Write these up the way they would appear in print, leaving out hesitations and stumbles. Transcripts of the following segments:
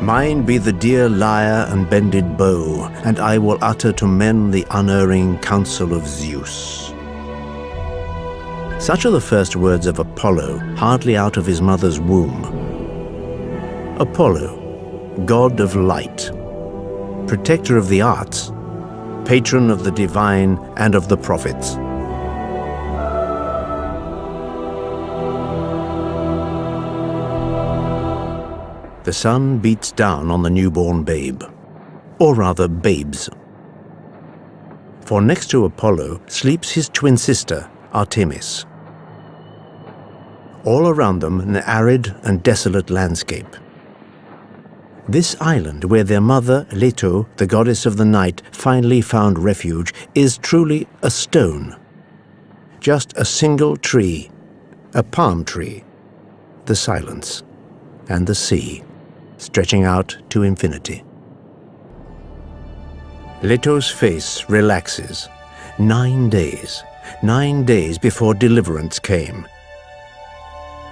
Mine be the dear lyre and bended bow, and I will utter to men the unerring counsel of Zeus. Such are the first words of Apollo, hardly out of his mother's womb. Apollo, god of light, protector of the arts, patron of the divine and of the prophets. The sun beats down on the newborn babe, or rather babes. For next to Apollo sleeps his twin sister, Artemis. All around them an arid and desolate landscape. This island where their mother, Leto, the goddess of the night, finally found refuge, is truly a stone. Just a single tree, a palm tree, the silence, and the sea, stretching out to infinity. Leto's face relaxes. 9 days. 9 days before deliverance came.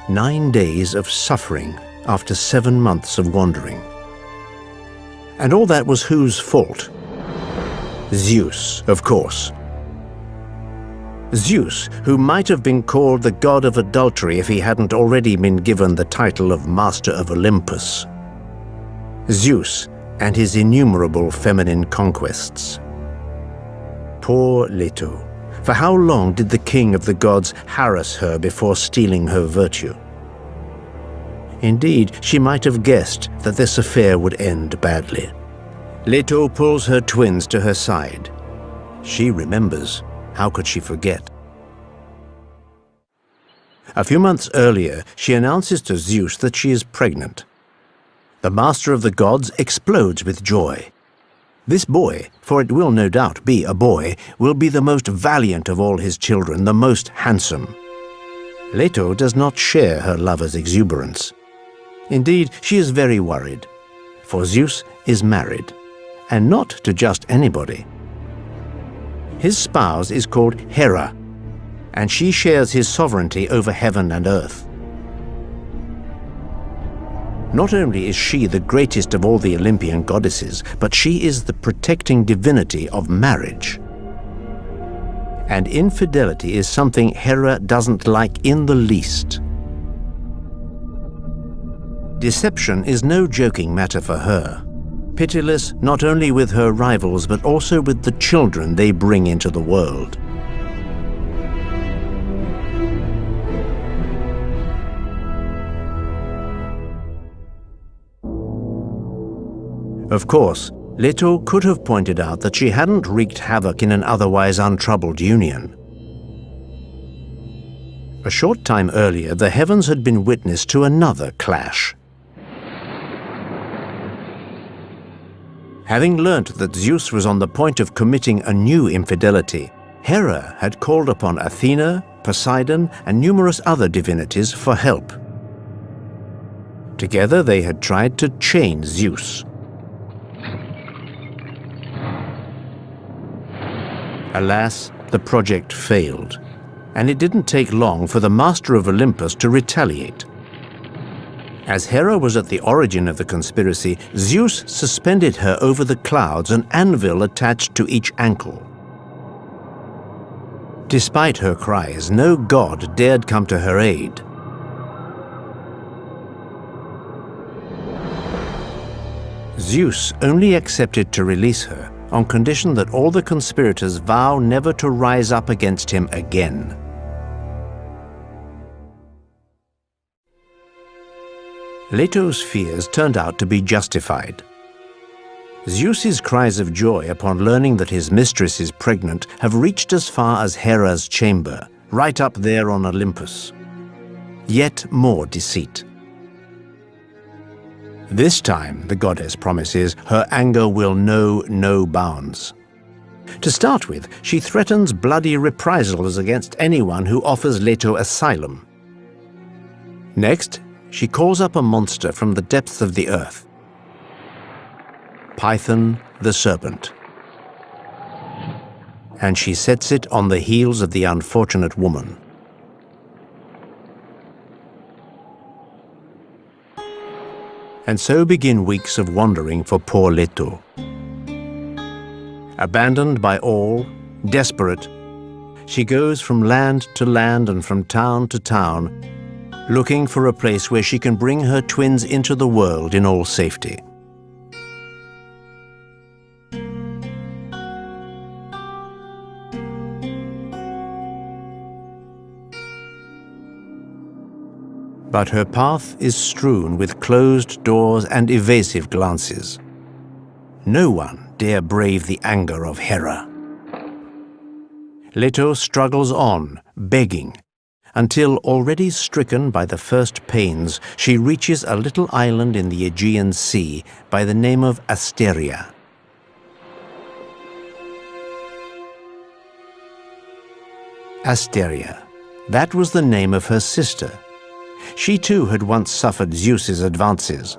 9 days of suffering after 7 months of wandering. And all that was whose fault? Zeus, of course. Zeus, who might have been called the god of adultery if he hadn't already been given the title of Master of Olympus. Zeus and his innumerable feminine conquests. Poor Leto. For how long did the king of the gods harass her before stealing her virtue? Indeed, she might have guessed that this affair would end badly. Leto pulls her twins to her side. She remembers. How could she forget? A few months earlier, she announces to Zeus that she is pregnant. The master of the gods explodes with joy. This boy, for it will no doubt be a boy, will be the most valiant of all his children, the most handsome. Leto does not share her lover's exuberance. Indeed, she is very worried, for Zeus is married, and not to just anybody. His spouse is called Hera, and she shares his sovereignty over heaven and earth. Not only is she the greatest of all the Olympian goddesses, but she is the protecting divinity of marriage. And infidelity is something Hera doesn't like in the least. Deception is no joking matter for her, pitiless not only with her rivals but also with the children they bring into the world. Of course, Leto could have pointed out that she hadn't wreaked havoc in an otherwise untroubled union. A short time earlier, the heavens had been witness to another clash. Having learnt that Zeus was on the point of committing a new infidelity, Hera had called upon Athena, Poseidon, and numerous other divinities for help. Together they had tried to chain Zeus. Alas, the project failed, and it didn't take long for the Master of Olympus to retaliate. As Hera was at the origin of the conspiracy, Zeus suspended her over the clouds, an anvil attached to each ankle. Despite her cries, no god dared come to her aid. Zeus only accepted to release her on condition that all the conspirators vow never to rise up against him again. Leto's fears turned out to be justified. Zeus's cries of joy upon learning that his mistress is pregnant have reached as far as Hera's chamber, right up there on Olympus. Yet more deceit. This time, the goddess promises, her anger will know no bounds. To start with, she threatens bloody reprisals against anyone who offers Leto asylum. Next, she calls up a monster from the depths of the earth. Python the serpent. And she sets it on the heels of the unfortunate woman. And so begin weeks of wandering for poor Leto. Abandoned by all, desperate, she goes from land to land and from town to town, looking for a place where she can bring her twins into the world in all safety. But her path is strewn with closed doors and evasive glances. No one dare brave the anger of Hera. Leto struggles on, begging, until, already stricken by the first pains, she reaches a little island in the Aegean Sea by the name of Asteria. Asteria, that was the name of her sister. She too had once suffered Zeus's advances.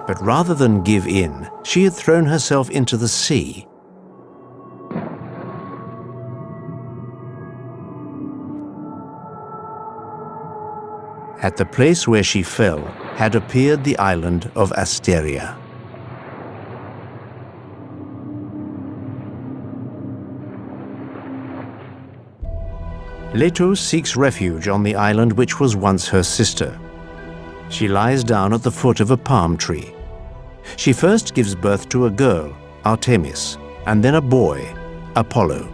But rather than give in, she had thrown herself into the sea. At the place where she fell had appeared the island of Asteria. Leto seeks refuge on the island which was once her sister. She lies down at the foot of a palm tree. She first gives birth to a girl, Artemis, and then a boy, Apollo.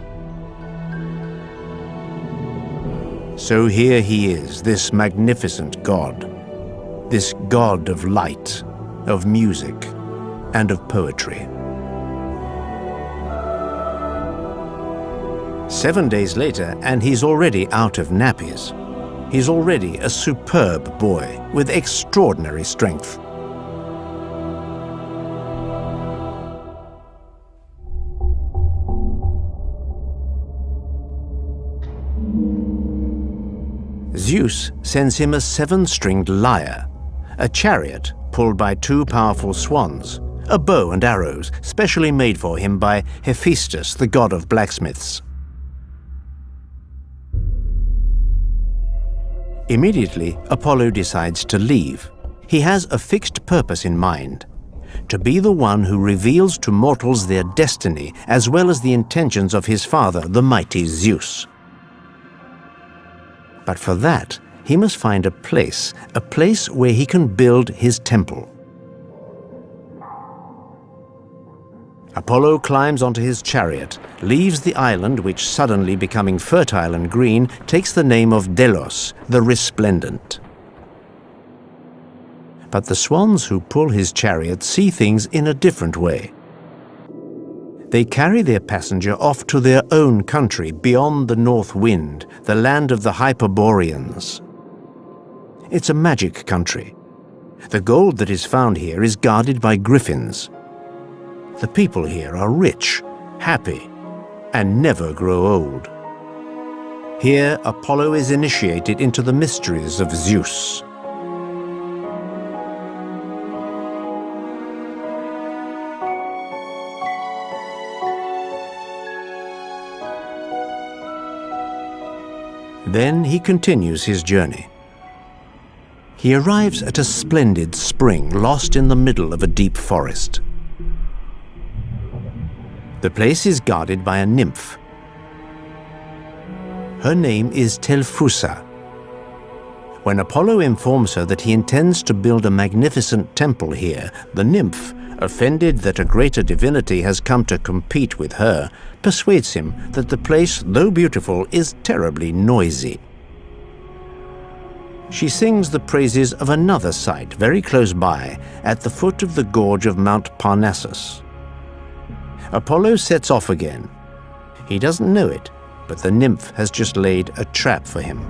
So here he is, this magnificent god, this god of light, of music, and of poetry. 7 days later, and he's already out of nappies. He's already a superb boy with extraordinary strength. Zeus sends him a 7-stringed lyre, a chariot pulled by 2 powerful swans, a bow and arrows specially made for him by Hephaestus, the god of blacksmiths. Immediately, Apollo decides to leave. He has a fixed purpose in mind: to be the one who reveals to mortals their destiny as well as the intentions of his father, the mighty Zeus. But for that, he must find a place where he can build his temple. Apollo climbs onto his chariot, leaves the island which, suddenly becoming fertile and green, takes the name of Delos, the Resplendent. But the swans who pull his chariot see things in a different way. They carry their passenger off to their own country beyond the north wind, the land of the Hyperboreans. It's a magic country. The gold that is found here is guarded by griffins. The people here are rich, happy, and never grow old. Here, Apollo is initiated into the mysteries of Zeus. Then he continues his journey. He arrives at a splendid spring lost in the middle of a deep forest. The place is guarded by a nymph. Her name is Telphusa. When Apollo informs her that he intends to build a magnificent temple here, the nymph, offended that a greater divinity has come to compete with her, persuades him that the place, though beautiful, is terribly noisy. She sings the praises of another site very close by, at the foot of the gorge of Mount Parnassus. Apollo sets off again. He doesn't know it, but the nymph has just laid a trap for him.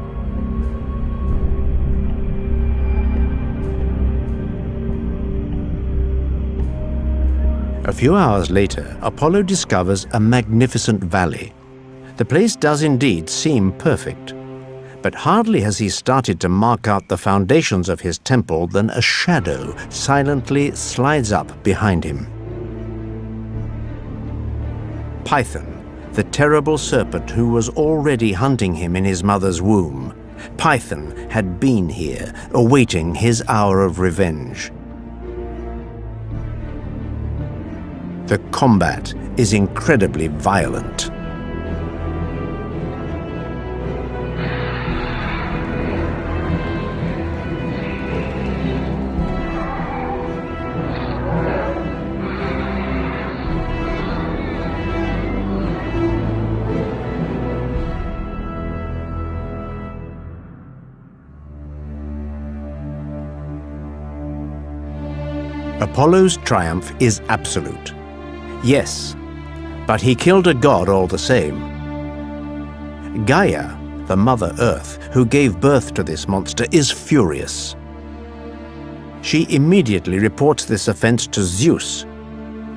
A few hours later, Apollo discovers a magnificent valley. The place does indeed seem perfect, but hardly has he started to mark out the foundations of his temple than a shadow silently slides up behind him. Python, the terrible serpent who was already hunting him in his mother's womb, Python had been here, awaiting his hour of revenge. The combat is incredibly violent. Apollo's triumph is absolute. Yes, but he killed a god all the same. Gaia, the Mother Earth, who gave birth to this monster, is furious. She immediately reports this offense to Zeus.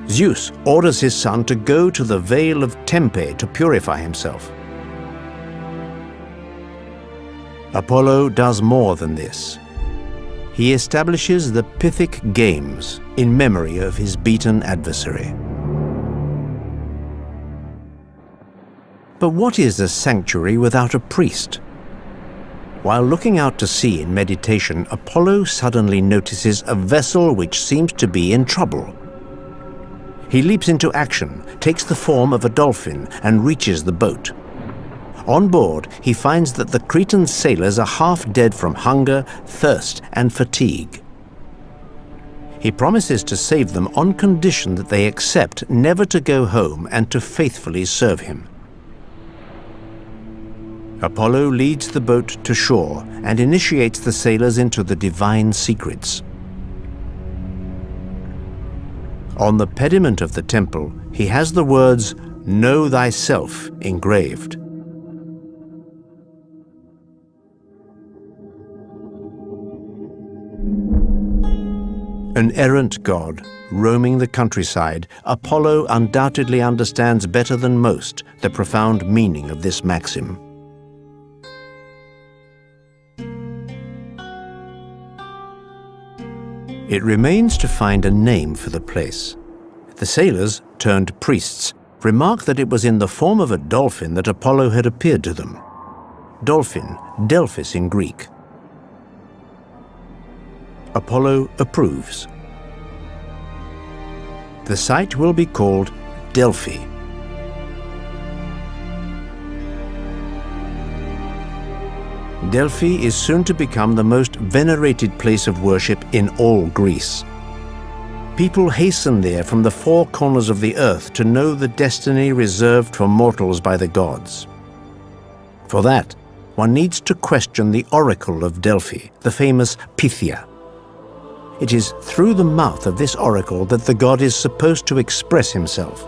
Zeus orders his son to go to the Vale of Tempe to purify himself. Apollo does more than this. He establishes the Pythic Games in memory of his beaten adversary. But what is a sanctuary without a priest? While looking out to sea in meditation, Apollo suddenly notices a vessel which seems to be in trouble. He leaps into action, takes the form of a dolphin, and reaches the boat. On board, he finds that the Cretan sailors are half dead from hunger, thirst, and fatigue. He promises to save them on condition that they accept never to go home and to faithfully serve him. Apollo leads the boat to shore and initiates the sailors into the divine secrets. On the pediment of the temple, he has the words, "Know thyself," engraved. An errant god, roaming the countryside, Apollo undoubtedly understands better than most the profound meaning of this maxim. It remains to find a name for the place. The sailors, turned priests, remark that it was in the form of a dolphin that Apollo had appeared to them. Dolphin, Delphis in Greek. Apollo approves. The site will be called Delphi. Delphi is soon to become the most venerated place of worship in all Greece. People hasten there from the four corners of the earth to know the destiny reserved for mortals by the gods. For that, one needs to question the oracle of Delphi, the famous Pythia. It is through the mouth of this oracle that the god is supposed to express himself.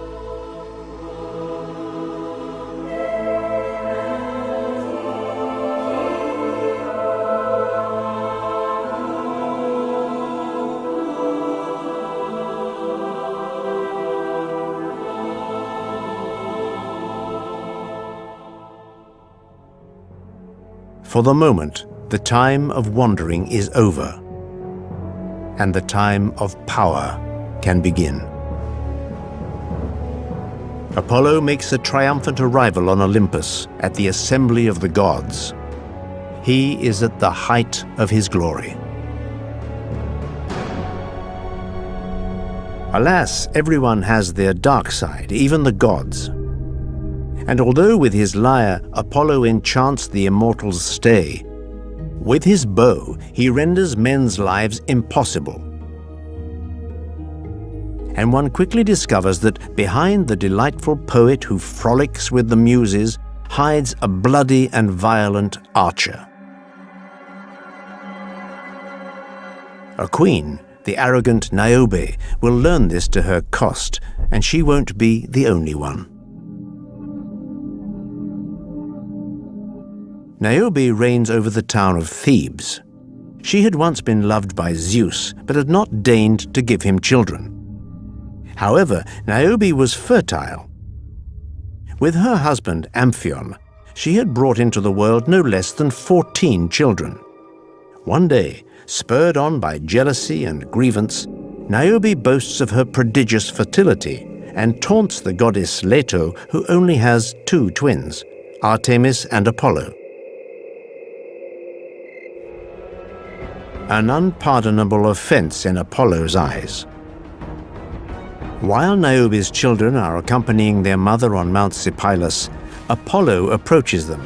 For the moment, the time of wandering is over, and the time of power can begin. Apollo makes a triumphant arrival on Olympus at the assembly of the gods. He is at the height of his glory. Alas, everyone has their dark side, even the gods. And although with his lyre Apollo enchants the immortals' stay, with his bow he renders men's lives impossible. And one quickly discovers that behind the delightful poet who frolics with the muses hides a bloody and violent archer. A queen, the arrogant Niobe, will learn this to her cost, and she won't be the only one. Niobe reigns over the town of Thebes. She had once been loved by Zeus, but had not deigned to give him children. However, Niobe was fertile. With her husband Amphion, she had brought into the world no less than 14 children. One day, spurred on by jealousy and grievance, Niobe boasts of her prodigious fertility and taunts the goddess Leto, who only has 2 twins, Artemis and Apollo. an unpardonable offense in Apollo's eyes. While Niobe's children are accompanying their mother on Mount Sipylus, Apollo approaches them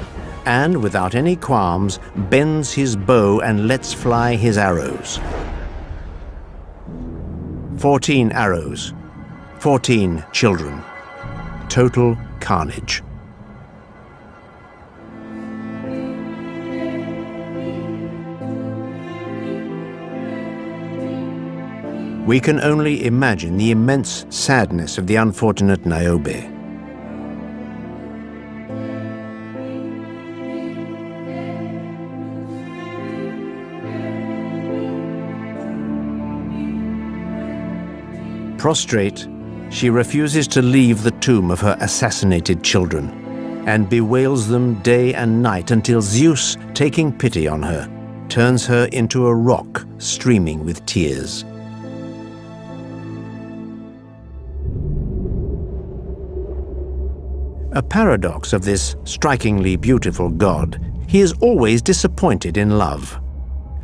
and, without any qualms, bends his bow and lets fly his arrows. 14 arrows, 14 children. Total carnage. We can only imagine the immense sadness of the unfortunate Niobe. Prostrate, she refuses to leave the tomb of her assassinated children and bewails them day and night until Zeus, taking pity on her, turns her into a rock streaming with tears. A paradox of this strikingly beautiful god, he is always disappointed in love.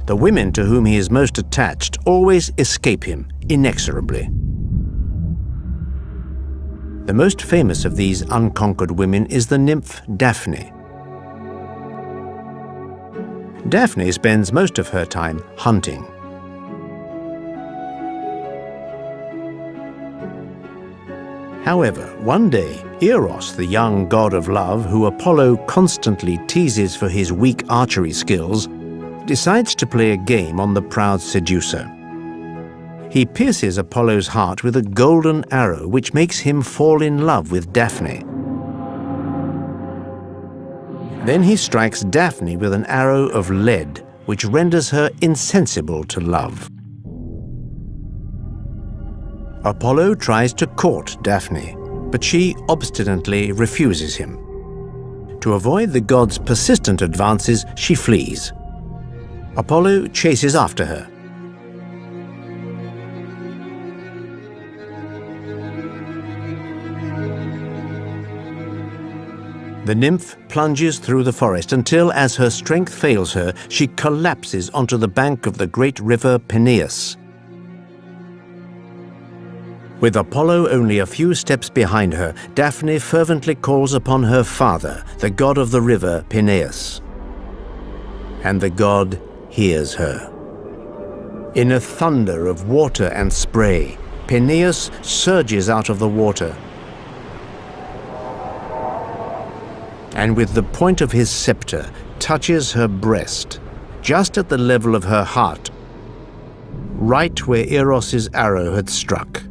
The women to whom he is most attached always escape him inexorably. The most famous of these unconquered women is the nymph Daphne. Daphne spends most of her time hunting. However, one day, Eros, the young god of love, who Apollo constantly teases for his weak archery skills, decides to play a game on the proud seducer. He pierces Apollo's heart with a golden arrow, which makes him fall in love with Daphne. Then he strikes Daphne with an arrow of lead, which renders her insensible to love. Apollo tries to court Daphne, but she obstinately refuses him. To avoid the god's persistent advances, she flees. Apollo chases after her. The nymph plunges through the forest until, as her strength fails her, she collapses onto the bank of the great river Peneus. With Apollo only a few steps behind her, Daphne fervently calls upon her father, the god of the river Peneus. And the god hears her. In a thunder of water and spray, Peneus surges out of the water, and with the point of his scepter touches her breast, just at the level of her heart, right where Eros's arrow had struck.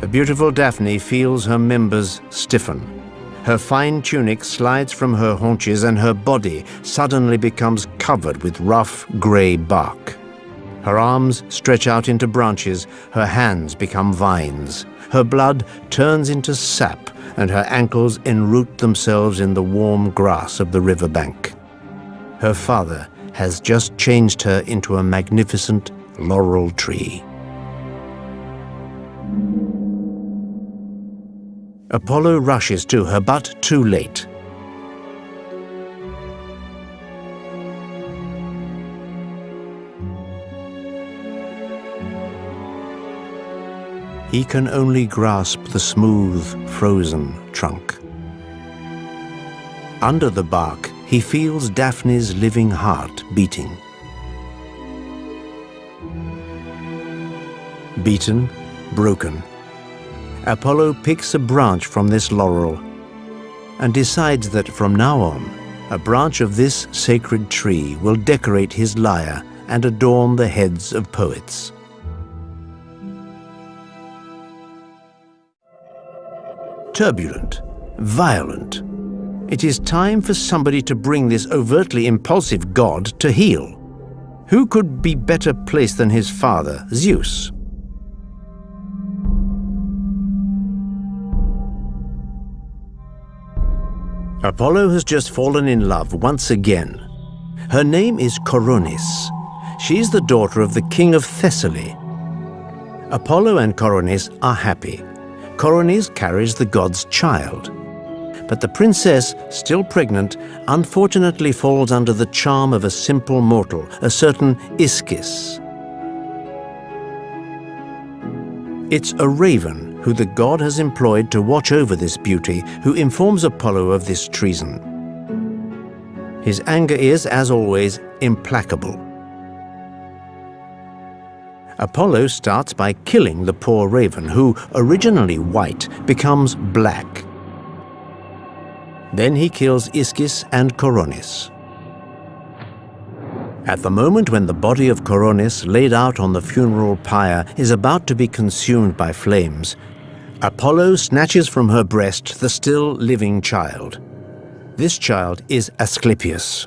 The beautiful Daphne feels her members stiffen. Her fine tunic slides from her haunches and her body suddenly becomes covered with rough grey bark. Her arms stretch out into branches, her hands become vines. Her blood turns into sap, and her ankles enroot themselves in the warm grass of the riverbank. Her father has just changed her into a magnificent laurel tree. Apollo rushes to her, but too late. He can only grasp the smooth, frozen trunk. Under the bark, he feels Daphne's living heart beating. Beaten, broken, Apollo picks a branch from this laurel and decides that from now on, a branch of this sacred tree will decorate his lyre and adorn the heads of poets. Turbulent, violent. It is time for somebody to bring this overtly impulsive god to heel. Who could be better placed than his father, Zeus? Apollo has just fallen in love once again. Her name is Coronis. She's the daughter of the king of Thessaly. Apollo and Coronis are happy. Coronis carries the god's child. but the princess, still pregnant, unfortunately falls under the charm of a simple mortal, a certain Ischys. It's a raven who the god has employed to watch over this beauty, who informs Apollo of this treason. His anger is, as always, implacable. Apollo starts by killing the poor raven, who, originally white, becomes black. Then he kills Ischys and Coronis. At the moment when the body of Coronis, laid out on the funeral pyre, is about to be consumed by flames, Apollo snatches from her breast the still living child. This child is Asclepius.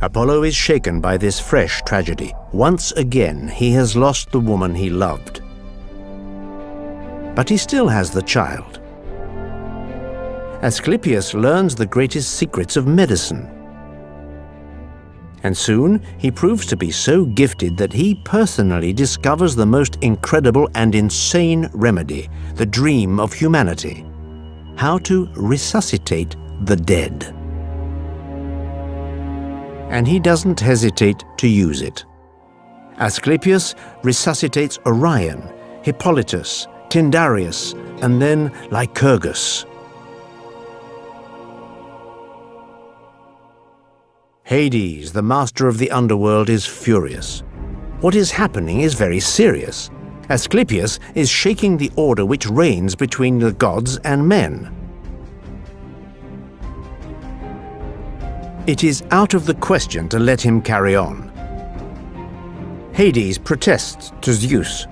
Apollo is shaken by this fresh tragedy. Once again, he has lost the woman he loved. But he still has the child. Asclepius learns the greatest secrets of medicine. And soon he proves to be so gifted that he personally discovers the most incredible and insane remedy, the dream of humanity: how to resuscitate the dead. And he doesn't hesitate to use it. Asclepius resuscitates Orion, Hippolytus, Tyndareus, and then Lycurgus. Hades, the master of the underworld, is furious. What is happening is very serious. Asclepius is shaking the order which reigns between the gods and men. It is out of the question to let him carry on. Hades protests to Zeus.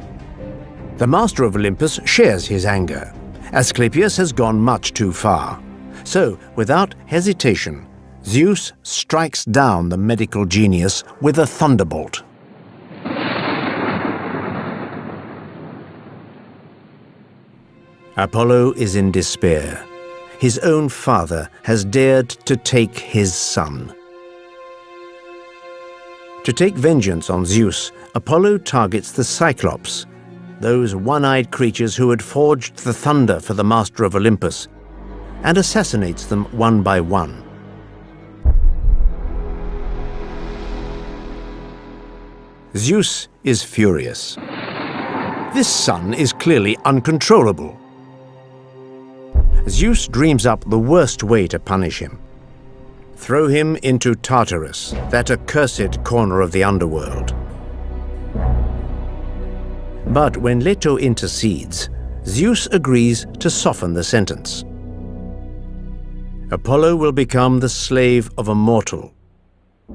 The master of Olympus shares his anger. Asclepius has gone much too far. So, without hesitation, Zeus strikes down the medical genius with a thunderbolt. Apollo is in despair. His own father has dared to take his son. To take vengeance on Zeus, Apollo targets the Cyclops, those one-eyed creatures who had forged the thunder for the master of Olympus, and assassinates them one by one. Zeus is furious. This son is clearly uncontrollable. Zeus dreams up the worst way to punish him. Throw him into Tartarus, that accursed corner of the underworld. But when Leto intercedes, Zeus agrees to soften the sentence. Apollo will become the slave of a mortal.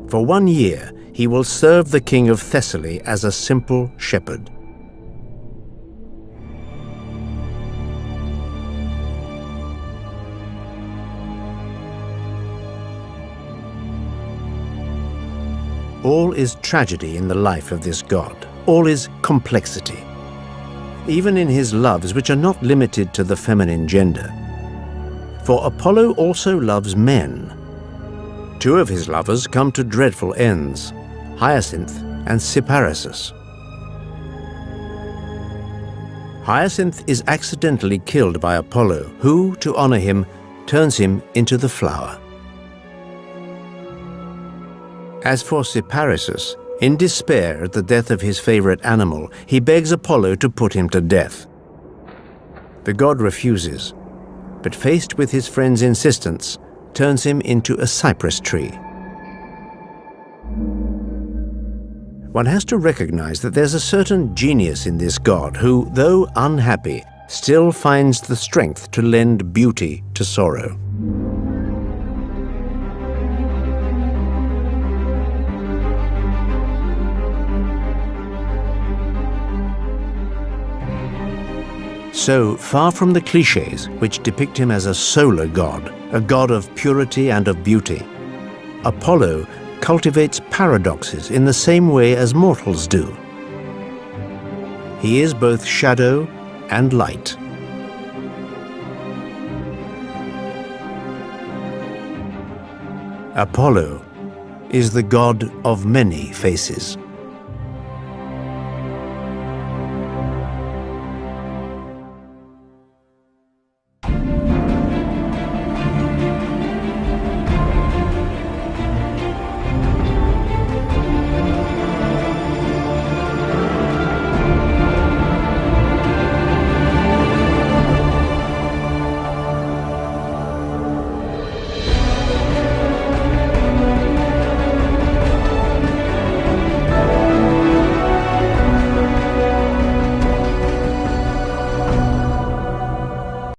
For 1 year, he will serve the king of Thessaly as a simple shepherd. All is tragedy in the life of this god. All is complexity. Even in his loves, which are not limited to the feminine gender. For Apollo also loves men. 2 of his lovers come to dreadful ends, Hyacinth and Cyparissus. Hyacinth is accidentally killed by Apollo, who, to honor him, turns him into the flower. As for Cyparissus, in despair at the death of his favorite animal, he begs Apollo to put him to death. The god refuses, but faced with his friend's insistence, turns him into a cypress tree. One has to recognize that there's a certain genius in this god who, though unhappy, still finds the strength to lend beauty to sorrow. So, far from the clichés which depict him as a solar god, a god of purity and of beauty, Apollo cultivates paradoxes in the same way as mortals do. He is both shadow and light. Apollo is the god of many faces.